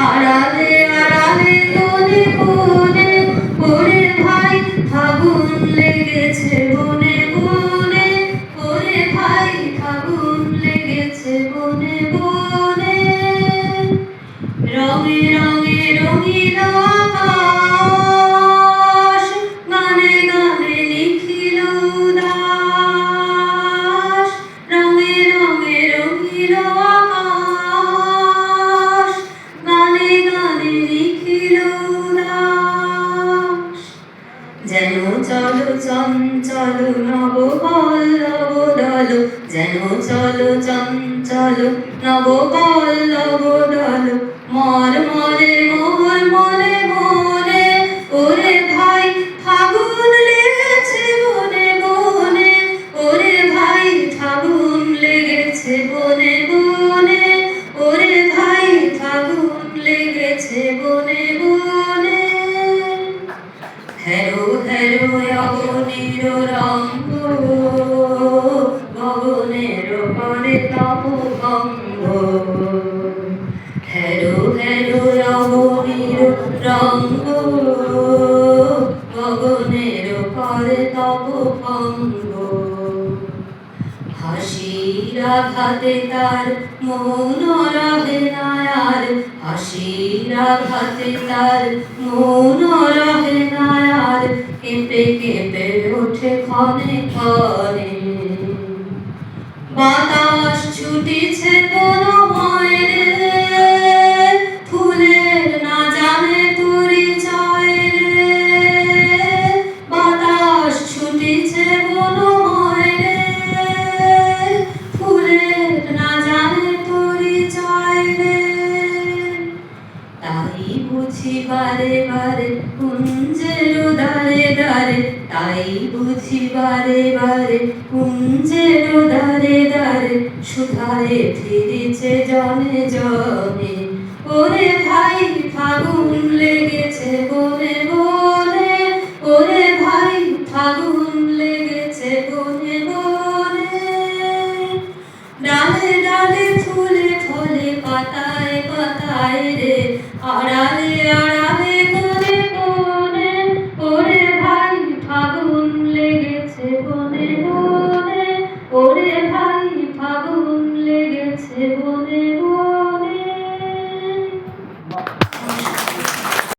আড়ালে আড়ালে বনে বনে ওরে ভাই ফাগুন লেগেছে বনে বনে ওরে ভাই ফাগুন লেগেছে বনে বনে রঙে রঙে রঙিল আকাশ গানে গানে লিখিল উদাস রঙে রঙে রঙিল আকাশ গানে গানে লিখিল উদাস যেন চলো চঞ্চল নব পল্লব দল যেন চলো চঞ্চল নব পল্লব দল মর মরে মোর মনে মনে ওরে ভাই ফাগুন লেগেছে বনে বনে ওরে ভাই ফাগুন লেগেছে বনে বনে ওরে ভাই ফাগুন লেগেছে বনে বনে হেরো হেরো অবনীর রঙ্গ গগনের পরে তপভঙ্গ হেরো হেরো অবনীর রঙ্গ গগনের পরে তপভঙ্গ হাসির আঘাতে তার মৌন রহে না আর হাসির আঘাতে তার মৌন রহে না আর কেঁপে কেঁপে ওঠে ক্ষণে ক্ষণে বাতাস ছুটিছে তরুময় রে ফুলের না জানে পরিচয় রে বাতাস ছুটিছে বনময় রে ফুলের না জানে পরিচয় রে তাই বুঝি বারে বারে কুঞ্জের দ্বারে দ্বারে তাই বুঝি বারে বারে কুঞ্জের দ্বারে দ্বারে সুধারে ফিরিছে জনে জনে ওরে ভাই ফাগুন লেগেছে বনে বনে ওরে ভাই ফাগুন লেগেছে বনে বনে ডালে ডালে ফুলে ফলে পাতায় পাতায় রে আড়ালে আড়ালে